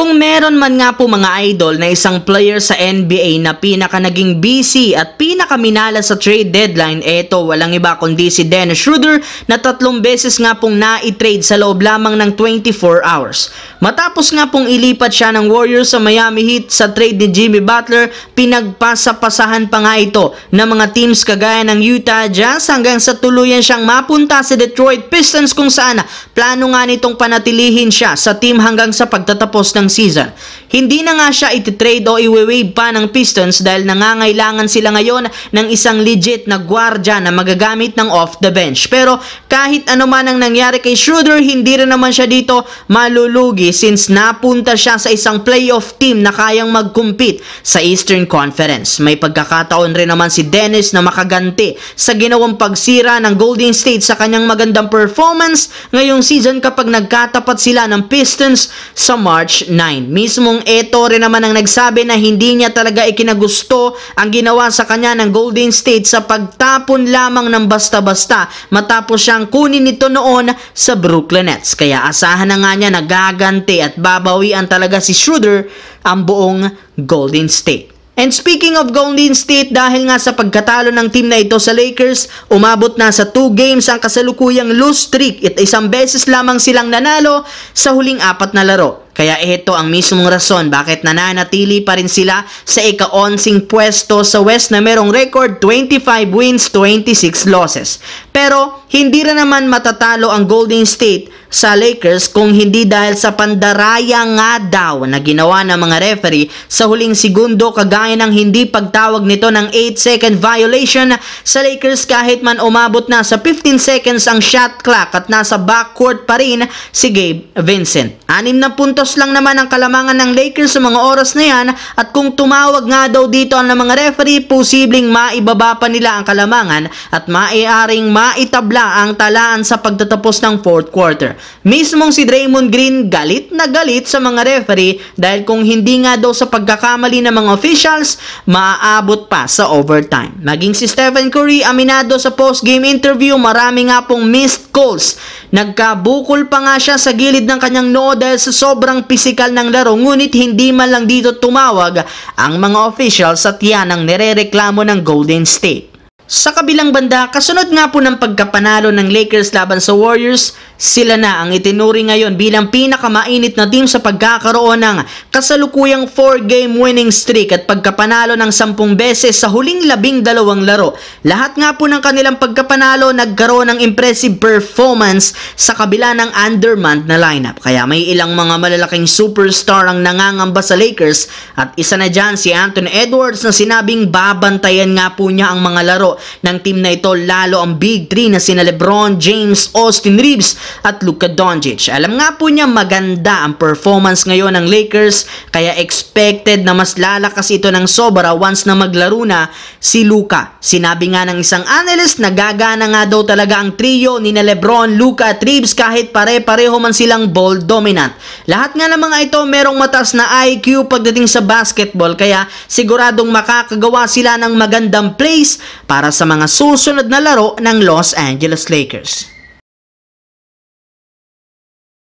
Kung meron man nga po mga idol na isang player sa NBA na pinaka naging busy at pinaka minala sa trade deadline, eto walang iba kundi si Dennis Schroeder na 3 beses nga pong na-trade sa loob lamang ng 24 hours. Matapos nga pong ilipat siya ng Warriors sa Miami Heat sa trade ni Jimmy Butler, pinagpasapasahan pa nga ito ng mga teams kagaya ng Utah Jazz hanggang sa tuluyan siyang mapunta sa Detroit Pistons kung saan plano nga nitong panatilihin siya sa team hanggang sa pagtatapos ng season. Hindi na nga siya ititrade o iwe-waive pa ng Pistons dahil nangangailangan sila ngayon ng isang legit na gwardya na magagamit ng off the bench. Pero kahit ano man ang nangyari kay Schroeder, hindi rin naman siya dito malulugi since napunta siya sa isang playoff team na kayang mag-compete sa Eastern Conference. May pagkakataon rin naman si Dennis na makaganti sa ginawang pagsira ng Golden State sa kanyang magandang performance ngayong season kapag nagkatapat sila ng Pistons sa March 9. Mismong Eto rin naman ang nagsabi na hindi niya talaga ikinagusto ang ginawa sa kanya ng Golden State sa pagtapon lamang ng basta-basta matapos siyang kunin nito noon sa Brooklyn Nets. Kaya asahan na nga niya na gaganti at babawian talaga si Schroeder ang buong Golden State. And speaking of Golden State, dahil nga sa pagkatalo ng team na ito sa Lakers, umabot na sa 2 games ang kasalukuyang lose streak at 1 beses lamang silang nanalo sa huling 4 na laro. Kaya ito ang mismong rason bakit nananatili pa rin sila sa ika-11 pwesto sa West na merong record 25 wins, 26 losses. Pero hindi rin naman matatalo ang Golden State sa Lakers kung hindi dahil sa pandaraya nga daw na ginawa ng mga referee sa huling segundo kagaya ng hindi pagtawag nito ng 8-second violation sa Lakers kahit man umabot na sa 15 seconds ang shot clock at nasa backcourt pa rin si Gabe Vincent. 6 na puntos lang naman ang kalamangan ng Lakers sa mga oras na yan at kung tumawag nga daw dito ang mga referee, posibleng maibaba pa nila ang kalamangan at maaaring maitabla ang talaan sa pagtatapos ng 4th quarter. Mismong si Draymond Green galit na galit sa mga referee dahil kung hindi nga daw sa pagkakamali ng mga officials, maaabot pa sa overtime. Maging si Stephen Curry aminado sa post-game interview, marami nga pong missed calls. Nagkabukol pa nga siya sa gilid ng kanyang noo dahil sa sobrang pisikal ng laro, ngunit hindi man lang dito tumawag ang mga officials at yan ang nirereklamo ng Golden State. Sa kabilang banda, kasunod nga po ng pagkapanalo ng Lakers laban sa Warriors, sila na ang itinuring ngayon bilang pinakamainit na team sa pagkakaroon ng kasalukuyang 4-game winning streak at pagkapanalo ng 10 beses sa huling 12 laro. Lahat nga po ng kanilang pagkapanalo nagkaroon ng impressive performance sa kabila ng undermanned na lineup. Kaya may ilang mga malalaking superstar ang nangangamba sa Lakers at isa na dyan si Anthony Edwards na sinabing babantayan nga po niya ang mga laro ng team na ito, lalo ang Big 3 na sina LeBron James, Austin Reeves at Luka Doncic. Alam nga po niya maganda ang performance ngayon ng Lakers kaya expected na mas lalakas ito ng sobra once na maglaro na si Luka. Sinabi nga ng isang analyst na gagana nga daw talaga ang trio ni na LeBron, Luka at Reeves kahit pare-pareho man silang ball dominant. Lahat nga ng mga ito merong mataas na IQ pagdating sa basketball kaya siguradong makakagawa sila ng magandang plays para sa mga susunod na laro ng Los Angeles Lakers.